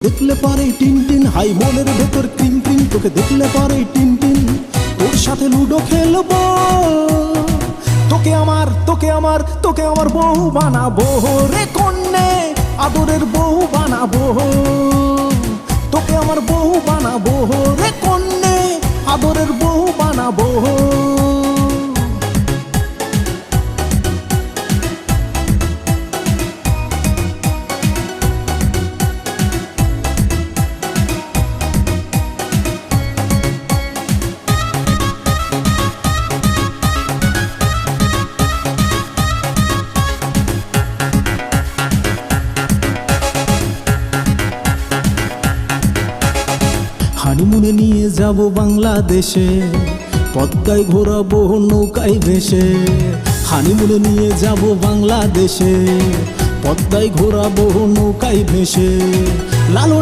দেখলে পারে tin tin, high মনের ভেতর ক্রিম ক্রিম, তোকে দেখলে পারে টিন টিন। তোর সাথে লুডো খেলবো, তোকে আমার তোকে আমার তোকে আমার বউ বানাবো রে কন্যে, আদরের বউ বানাবো। তোকে আমার বউ বানাবো রে কন্যে, আদরের বউ বানাবো। হানিমুনে নিয়ে যাব বাংলাদেশে, পদ্মায় ঘোরাবো নৌকায় ভেসে। হানিমুনে নিয়ে যাব বাংলাদেশে, পদ্মায় ঘোরাবো নৌকায় ভেসে। লালন